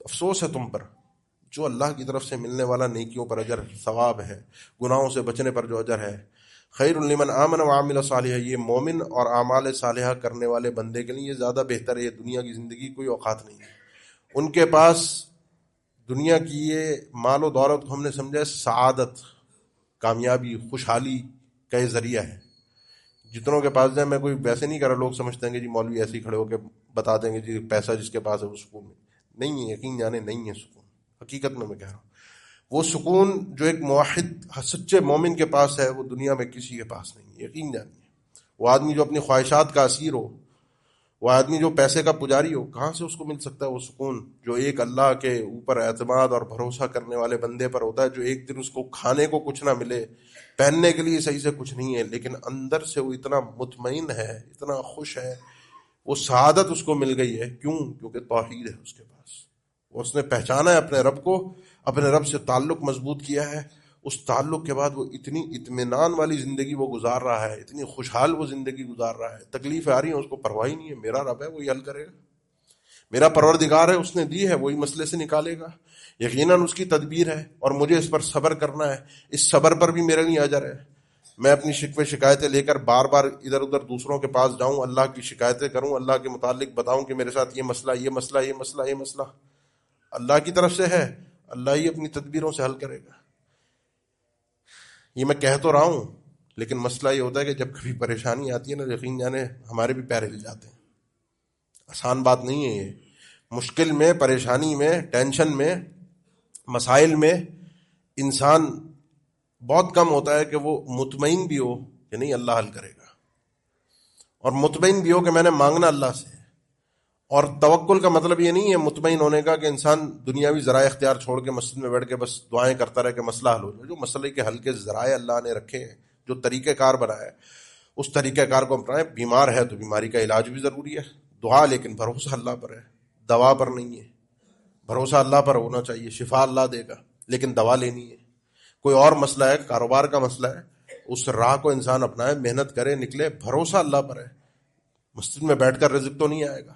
افسوس ہے تم پر، جو اللہ کی طرف سے ملنے والا نیکیوں پر اجر، ثواب ہے، گناہوں سے بچنے پر جو اجر ہے. خیر لمن آمن وعمل صالحا، یہ مومن اور اعمال صالحہ کرنے والے بندے کے لیے یہ زیادہ بہتر ہے. یہ دنیا کی زندگی کوئی اوقات نہیں ہے. ان کے پاس دنیا کی یہ مال و دولت کو ہم نے سمجھا سعادت، کامیابی، خوشحالی کا یہ ذریعہ ہے. جتنوں کے پاس جائیں، میں کوئی ویسے نہیں کر رہا، لوگ سمجھتے ہیں کہ جی مولوی ایسے ہی کھڑے ہو کے بتا دیں گے جی پیسہ جس کے پاس ہے وہ سکون ہے. نہیں ہے، یقین جانے نہیں ہے سکون. حقیقت میں کہہ رہا ہوں، وہ سکون جو ایک موحد سچے مومن کے پاس ہے وہ دنیا میں کسی کے پاس نہیں ہے. یقین جانیے، وہ آدمی جو اپنی خواہشات کا اسیر ہو، وہ آدمی جو پیسے کا پجاری ہو، کہاں سے اس کو مل سکتا ہے وہ سکون جو ایک اللہ کے اوپر اعتماد اور بھروسہ کرنے والے بندے پر ہوتا ہے. جو ایک دن اس کو کھانے کو کچھ نہ ملے، پہننے کے لیے صحیح سے کچھ نہیں ہے، لیکن اندر سے وہ اتنا مطمئن ہے، اتنا خوش ہے، وہ سعادت اس کو مل گئی ہے. کیوں؟ کیونکہ توحید ہے اس کے پاس. اس نے پہچانا ہے اپنے رب کو، اپنے رب سے تعلق مضبوط کیا ہے. اس تعلق کے بعد وہ اتنی اطمینان والی زندگی وہ گزار رہا ہے، اتنی خوشحال وہ زندگی گزار رہا ہے. تکلیفیں آ رہی ہیں اس کو پرواہ ہی نہیں ہے، میرا رب ہے وہی حل کرے گا، میرا پروردگار ہے اس نے دی ہے وہی مسئلے سے نکالے گا. یقیناً اس کی تدبیر ہے اور مجھے اس پر صبر کرنا ہے، اس صبر پر بھی میرے لیے اجر ہے. میں اپنی شکوے شکایتیں لے کر بار بار ادھر ادھر دوسروں کے پاس جاؤں، اللہ کی شکایتیں کروں، اللہ کے متعلق بتاؤں کہ میرے ساتھ یہ مسئلہ یہ مسئلہ یہ مسئلہ یہ مسئلہ، اللہ کی طرف سے ہے، اللہ ہی اپنی تدبیروں سے حل کرے گا. یہ میں کہہ تو رہا ہوں، لیکن مسئلہ یہ ہوتا ہے کہ جب کبھی پریشانی آتی ہے نا، یقین جانے ہمارے بھی پیر ہل جاتے ہیں. آسان بات نہیں ہے یہ. مشکل میں، پریشانی میں، ٹینشن میں مسائل میں انسان بہت کم ہوتا ہے کہ وہ مطمئن بھی ہو کہ نہیں اللہ حل کرے گا، اور مطمئن بھی ہو کہ میں نے مانگنا اللہ سے ہے۔ اور توکل کا مطلب یہ نہیں ہے مطمئن ہونے کا کہ انسان دنیاوی ذرائع اختیار چھوڑ کے مسجد میں بیٹھ کے بس دعائیں کرتا رہے کہ مسئلہ حل ہو جائے۔ جو مسئلے کے حل کے ذرائع اللہ نے رکھے ہیں، جو طریقہ کار بنایا ہے، اس طریقہ کار کو اپنائیں۔ بیمار ہے تو بیماری کا علاج بھی ضروری ہے، دعا، لیکن بھروسہ اللہ پر ہے، دوا پر نہیں ہے۔ بھروسہ اللہ پر ہونا چاہیے، شفا اللہ دے گا، لیکن دوا لینی ہے۔ کوئی اور مسئلہ ہے، کاروبار کا مسئلہ ہے، اس راہ کو انسان اپنائے، محنت کرے، نکلے، بھروسہ اللہ پر ہے۔ مسجد میں بیٹھ کر رزق تو نہیں آئے گا،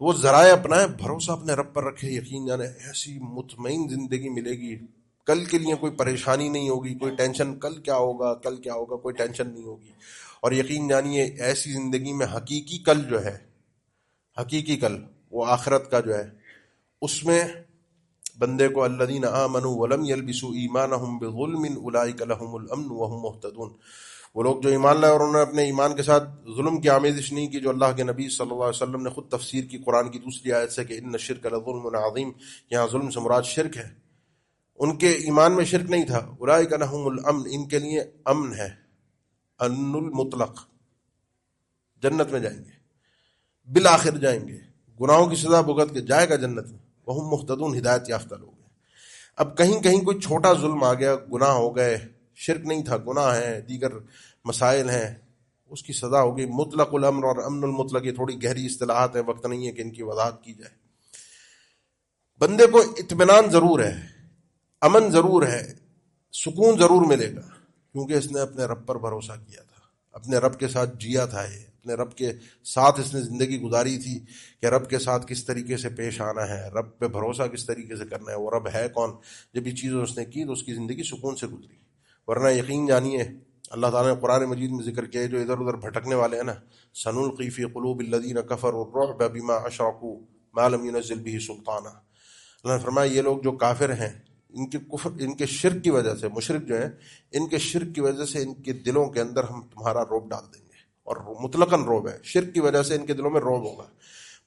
وہ ذرائع اپنائے، بھروسہ اپنے رب پر رکھے، یقین جانے ایسی مطمئن زندگی ملے گی، کل کے لیے کوئی پریشانی نہیں ہوگی، کوئی ٹینشن کل کیا ہوگا، کل کیا ہوگا، کوئی ٹینشن نہیں ہوگی۔ اور یقین جانیے ایسی زندگی میں حقیقی کل جو ہے، حقیقی کل وہ آخرت کا جو ہے، اس میں بندے کو الذین آمنوا ولم یلبسوا ایمانہم بظلم اولئک لہم الامن وہم مہتدون، وہ لوگ جو ایمان لائے اور انہوں نے اپنے ایمان کے ساتھ ظلم کی آمیزش نہیں کی، جو اللہ کے نبی صلی اللہ علیہ وسلم نے خود تفسیر کی قرآن کی دوسری آیت سے کہ ان الشرک لظلم عظیم، یہاں ظلم سے مراد شرک ہے۔ ان کے ایمان میں شرک نہیں تھا۔ اولئک لہم الامن، ان کے لیے امن ہے، امن المطلق، جنت میں جائیں گے، بالآخر جائیں گے، گناہوں کی سزا بھگت کے جائے گا جنت میں، وہم مہتدون، ہدایت یافتہ لوگ ہیں۔ اب کہیں کہیں کوئی چھوٹا ظلم آ گیا، گناہ ہو گئے، شرک نہیں تھا، گناہ ہیں، دیگر مسائل ہیں، اس کی سزا ہوگی۔ مطلق الامر اور امن المطلق یہ تھوڑی گہری اصطلاحات ہیں، وقت نہیں ہے کہ ان کی وضاحت کی جائے۔ بندے کو اطمینان ضرور ہے، امن ضرور ہے، سکون ضرور ملے گا، کیونکہ اس نے اپنے رب پر بھروسہ کیا تھا، اپنے رب کے ساتھ جیا تھا، یہ اپنے رب کے ساتھ اس نے زندگی گزاری تھی کہ رب کے ساتھ کس طریقے سے پیش آنا ہے، رب پہ بھروسہ کس طریقے سے کرنا ہے، وہ رب ہے کون۔ جب یہ چیزیں اس نے کی تو اس کی زندگی سکون سے گزری۔ ورنہ یقین جانیے اللہ تعالیٰ نے قرآن مجید میں ذکر کیا ہے، جو ادھر ادھر بھٹکنے والے ہیں نا، سنلقی فی قلوب الذین کفروا الرعب بما اشرکوا ما لم ینزل بہ سلطانا۔ اللہ نے فرمایا یہ لوگ جو کافر ہیں، ان کے کفر، ان کے شرک کی وجہ سے، مشرک جو ہیں، ان کے شرک کی وجہ سے ان کے دلوں کے اندر ہم تمہارا رعب ڈال دیں گے، اور مطلقاً رعب ہے، شرک کی وجہ سے ان کے دلوں میں رعب ہوگا۔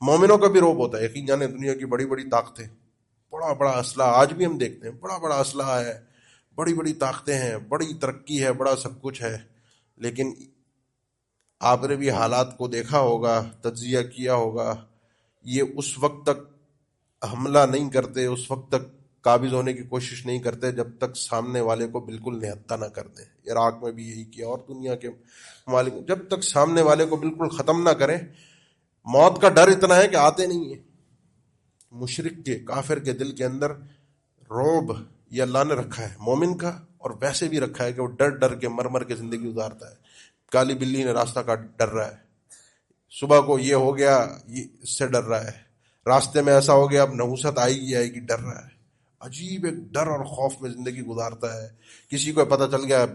مومنوں کا بھی رعب ہوتا ہے، یقین جانے دنیا کی بڑی بڑی طاقتیں، بڑا بڑا اسلحہ، آج بھی ہم دیکھتے ہیں بڑا بڑا اسلحہ ہے، بڑی بڑی طاقتیں ہیں، بڑی ترقی ہے، بڑا سب کچھ ہے، لیکن آپ نے بھی حالات کو دیکھا ہوگا، تجزیہ کیا ہوگا، یہ اس وقت تک حملہ نہیں کرتے، اس وقت تک قابض ہونے کی کوشش نہیں کرتے جب تک سامنے والے کو بالکل نہتہ نہ کر دیں۔ عراق میں بھی یہی کیا، اور دنیا کے ممالک، جب تک سامنے والے کو بالکل ختم نہ کریں، موت کا ڈر اتنا ہے کہ آتے نہیں ہیں۔ مشرک کے، کافر کے دل کے اندر رعب یہ اللہ نے رکھا ہے، مومن کا، اور ویسے بھی رکھا ہے کہ وہ ڈر ڈر کے مر مر کے زندگی گزارتا ہے۔ کالی بلی نے راستہ کاٹ، ڈر رہا ہے، صبح کو یہ ہو گیا، یہ اس سے ڈر رہا ہے، راستے میں ایسا ہو گیا، اب نحوست آئے گی، ڈر رہا ہے۔ عجیب ایک ڈر اور خوف میں زندگی گزارتا ہے۔ کسی کو پتہ چل گیا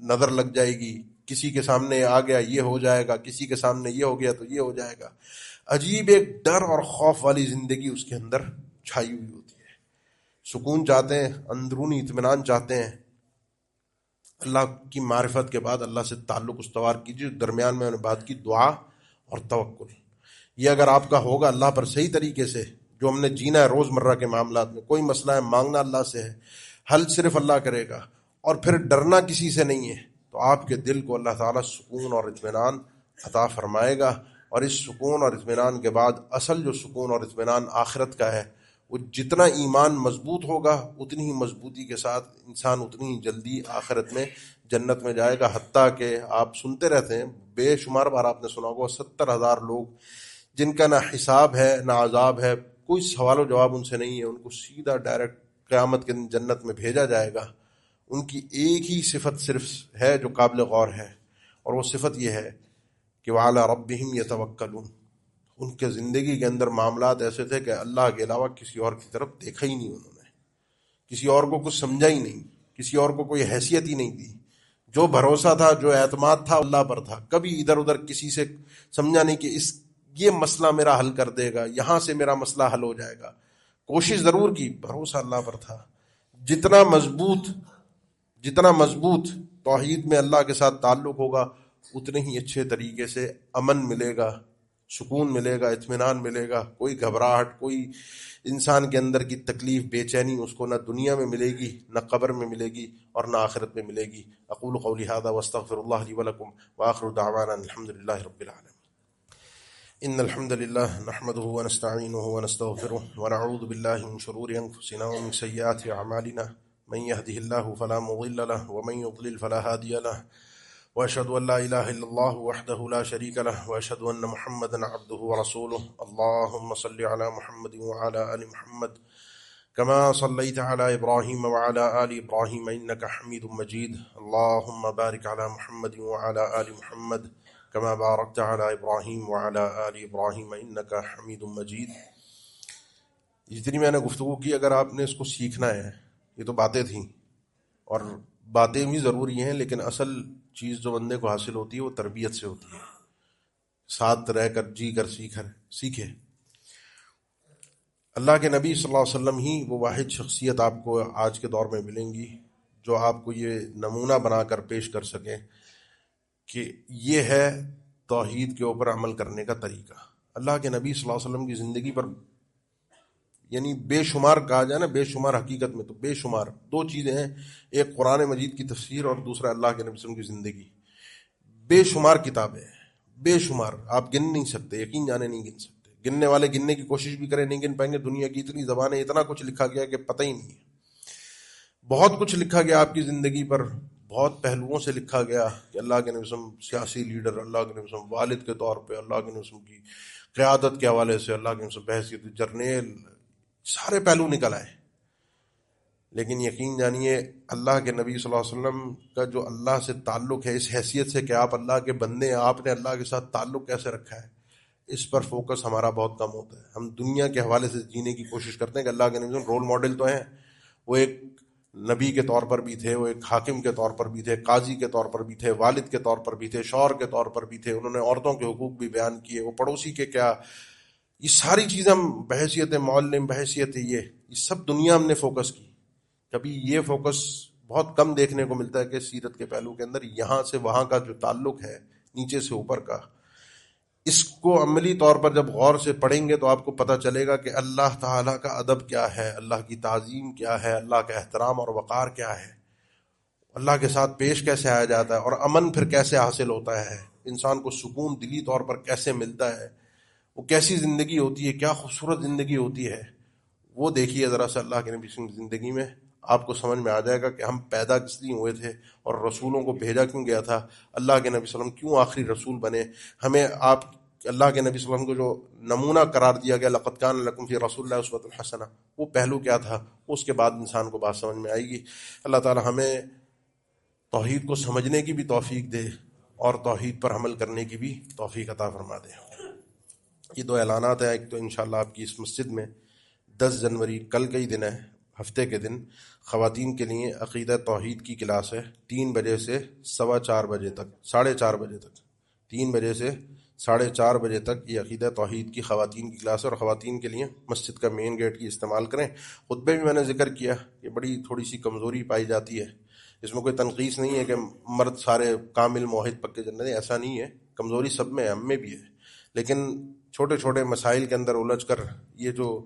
نظر لگ جائے گی، کسی کے سامنے آ گیا یہ ہو جائے گا، کسی کے سامنے یہ ہو گیا تو یہ ہو جائے گا۔ عجیب ایک ڈر اور خوف والی زندگی اس کے اندر چھائی ہوئی ہوتی ہے۔ سکون چاہتے ہیں، اندرونی اطمینان چاہتے ہیں، اللہ کی معرفت کے بعد اللہ سے تعلق استوار کیجیے۔ درمیان میں نے بات کی دعا اور توکل، یہ اگر آپ کا ہوگا اللہ پر صحیح طریقے سے، جو ہم نے جینا ہے روز مرہ کے معاملات میں، کوئی مسئلہ ہے مانگنا اللہ سے ہے، حل صرف اللہ کرے گا، اور پھر ڈرنا کسی سے نہیں ہے، تو آپ کے دل کو اللہ تعالیٰ سکون اور اطمینان عطا فرمائے گا۔ اور اس سکون اور اطمینان کے بعد اصل جو سکون اور اطمینان آخرت کا ہے، وہ جتنا ایمان مضبوط ہوگا اتنی ہی مضبوطی کے ساتھ انسان اتنی ہی جلدی آخرت میں جنت میں جائے گا۔ حتیٰ کہ آپ سنتے رہتے ہیں، بے شمار بار آپ نے سنا ہوگا 70,000 لوگ جن کا نہ حساب ہے نہ عذاب ہے، کوئی سوال و جواب ان سے نہیں ہے، ان کو سیدھا ڈائریکٹ قیامت کے دن جنت میں بھیجا جائے گا۔ ان کی ایک ہی صفت صرف ہے جو قابل غور ہے، اور وہ صفت یہ ہے کہ وَعَلَىٰ رَبِّهِمْ يَتَوَكَّلُونَ۔ ان کے زندگی کے اندر معاملات ایسے تھے کہ اللہ کے علاوہ کسی اور کی طرف دیکھا ہی نہیں، انہوں نے کسی اور کو کچھ سمجھا ہی نہیں، کسی اور کو کوئی حیثیت ہی نہیں دی۔ جو بھروسہ تھا، جو اعتماد تھا اللہ پر تھا، کبھی ادھر ادھر کسی سے سمجھا نہیں کہ یہ مسئلہ میرا حل کر دے گا، یہاں سے میرا مسئلہ حل ہو جائے گا۔ کوشش ضرور کی، بھروسہ اللہ پر تھا۔ جتنا مضبوط توحید میں اللہ کے ساتھ تعلق ہوگا، اتنے ہی اچھے طریقے سے امن ملے گا، سکون ملے گا، اطمینان ملے گا، کوئی گھبراہٹ، کوئی انسان کے اندر کی تکلیف، بے چینی اس کو نہ دنیا میں ملے گی، نہ قبر میں ملے گی، اور نہ آخرت میں ملے گی۔ اقول قولی ھذا واستغفر اللہ لی ولکم وآخر دعوانا الحمد للہ رب العالمین۔ ان الحمد لله نحمده ونستعينه ونستغفره ونعوذ بالله من شرور انفسنا ومن سيئات اعمالنا، من يهده الله فلا مضل له ومن يضلل فلا هادي له، واشهد ان لا اله الا الله وحده لا شريك له، واشهد ان محمدا عبده ورسوله۔ اللهم صل على محمد وعلى ال محمد كما صليت على ابراهيم وعلى ال ابراهيم انك حميد مجيد، اللهم بارك على محمد وعلى ال محمد كما باركت على ابراہیم وعلى آل ابراہیم انک حمید مجید۔ جتنی میں نے گفتگو کی، اگر آپ نے اس کو سیکھنا ہے، یہ تو باتیں تھیں اور باتیں بھی ضروری ہیں، لیکن اصل چیز جو بندے کو حاصل ہوتی ہے وہ تربیت سے ہوتی ہے، ساتھ رہ کر، جی کر، سیکھے۔ اللہ کے نبی صلی اللہ علیہ وسلم ہی وہ واحد شخصیت آپ کو آج کے دور میں ملیں گی جو آپ کو یہ نمونہ بنا کر پیش کر سکیں کہ یہ ہے توحید کے اوپر عمل کرنے کا طریقہ۔ اللہ کے نبی صلی اللہ علیہ وسلم کی زندگی پر یعنی بے شمار کہا جائے نا، بے شمار، حقیقت میں تو بے شمار دو چیزیں ہیں، ایک قرآن مجید کی تفسیر اور دوسرا اللہ کے نبی صلی اللہ علیہ وسلم کی زندگی۔ بے شمار کتابیں ہیں، بے شمار، آپ گن نہیں سکتے، یقین جانے نہیں گن سکتے۔ گننے والے گننے کی کوشش بھی کریں، نہیں گن پائیں گے۔ دنیا کی اتنی زبانیں، اتنا کچھ لکھا گیا کہ پتہ ہی نہیں ہے۔ بہت کچھ لکھا گیا آپ کی زندگی پر، بہت پہلوؤں سے لکھا گیا کہ اللہ کے نبی صلی اللہ علیہ وسلم سیاسی لیڈر، اللہ کے نبی صلی اللہ علیہ وسلم والد کے طور پہ، اللہ کے نبی صلی اللہ علیہ وسلم کی قیادت کے حوالے سے، اللہ کے نبی صلی اللہ علیہ وسلم بحیثیت جرنیل، سارے پہلو نکل آئے۔ لیکن یقین جانیے اللہ کے نبی صلی اللہ علیہ وسلم کا جو اللہ سے تعلق ہے، اس حیثیت سے کہ آپ اللہ کے بندے ہیں، آپ نے اللہ کے ساتھ تعلق کیسے رکھا ہے، اس پر فوکس ہمارا بہت کم ہوتا ہے۔ ہم دنیا کے حوالے سے جینے کی کوشش کرتے ہیں کہ اللہ کے نبی رول ماڈل تو ہیں، وہ ایک نبی کے طور پر بھی تھے، وہ ایک حاکم کے طور پر بھی تھے، قاضی کے طور پر بھی تھے، والد کے طور پر بھی تھے، شوہر کے طور پر بھی تھے، انہوں نے عورتوں کے حقوق بھی بیان کیے، وہ پڑوسی کے کیا، یہ ساری چیزیں ہم بحیثیت معلم، بحیثیت یہ سب دنیا ہم نے فوکس کی۔ کبھی یہ فوکس بہت کم دیکھنے کو ملتا ہے کہ سیرت کے پہلو کے اندر یہاں سے وہاں کا جو تعلق ہے، نیچے سے اوپر کا، اس کو عملی طور پر جب غور سے پڑھیں گے تو آپ کو پتہ چلے گا کہ اللہ تعالیٰ کا ادب کیا ہے، اللہ کی تعظیم کیا ہے، اللہ کا احترام اور وقار کیا ہے، اللہ کے ساتھ پیش کیسے آیا جاتا ہے، اور امن پھر کیسے حاصل ہوتا ہے، انسان کو سکون دلی طور پر کیسے ملتا ہے، وہ کیسی زندگی ہوتی ہے، کیا خوبصورت زندگی ہوتی ہے، وہ دیکھیے ذرا سا اللہ کے نبی کی زندگی میں، آپ کو سمجھ میں آ جائے گا کہ ہم پیدا کس لیے ہوئے تھے اور رسولوں کو بھیجا کیوں گیا تھا، اللہ کے نبی صلی اللہ علیہ وسلم کیوں آخری رسول بنے، ہمیں آپ اللہ کے نبی صلی اللہ علیہ وسلم کو جو نمونہ قرار دیا گیا لقد کان لکم فی رسول اللہ اسوۃ الحسنہ، وہ پہلو کیا تھا، اس کے بعد انسان کو بات سمجھ میں آئے گی۔ اللہ تعالی ہمیں توحید کو سمجھنے کی بھی توفیق دے اور توحید پر عمل کرنے کی بھی توفیق عطا فرما دے۔ یہ دو اعلانات ہیں، ایک تو انشاءاللہ آپ کی اس مسجد میں 10 جنوری کل کا ہی دن ہے، ہفتے کے دن خواتین کے لیے عقیدہ توحید کی کلاس ہے، 3 بجے سے 4:15 بجے تک، 4:30 بجے تک، 3 بجے سے 4:30 بجے تک یہ عقیدہ توحید کی خواتین کی کلاس ہے، اور خواتین کے لیے مسجد کا مین گیٹ کی استعمال کریں۔ خطبے بھی میں نے ذکر کیا کہ بڑی تھوڑی سی کمزوری پائی جاتی ہے، اس میں کوئی تنقیص نہیں ہے کہ مرد سارے کامل موحد پکے جنت، ایسا نہیں ہے، کمزوری سب میں ہے، ہم میں بھی ہے، لیکن چھوٹے چھوٹے مسائل کے اندر الجھ کر یہ جو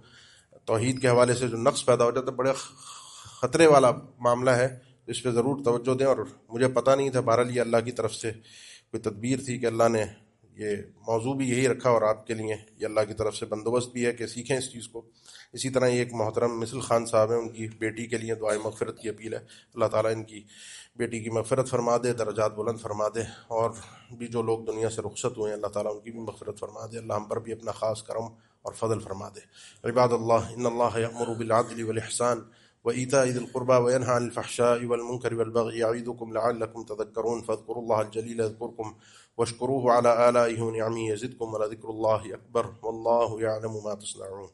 توحید کے حوالے سے جو نقص پیدا ہو جاتا ہے، بڑے خطرے والا معاملہ ہے، اس پہ ضرور توجہ دیں۔ اور مجھے پتہ نہیں تھا، بہرحال یہ اللہ کی طرف سے کوئی تدبیر تھی کہ اللہ نے یہ موضوع بھی یہی رکھا، اور آپ کے لیے یہ اللہ کی طرف سے بندوبست بھی ہے کہ سیکھیں اس چیز کو۔ اسی طرح یہ ایک محترم مثل خان صاحب ہیں، ان کی بیٹی کے لیے دعائے مغفرت کی اپیل ہے، اللہ تعالیٰ ان کی بیٹی کی مغفرت فرما دے، درجات بلند فرما دے، اور بھی جو لوگ دنیا سے رخصت ہوئے ہیں اللہ تعالیٰ ان کی بھی مغفرت فرما دے، اللہ ہم پر بھی اپنا خاص کرم اور فضل فرما دے۔ عباد اللہ ان اللہ یأمر بالعدل والإحسان وإيتاء ذي القربى وينهى عن الفحشاء والمنكر والبغي يعظكم لعلكم تذكرون فاذكروا الله الجليل يذكركم واشكروه على آلائه ونعمه يزدكم ولذكر الله أكبر والله يعلم ما تصنعون۔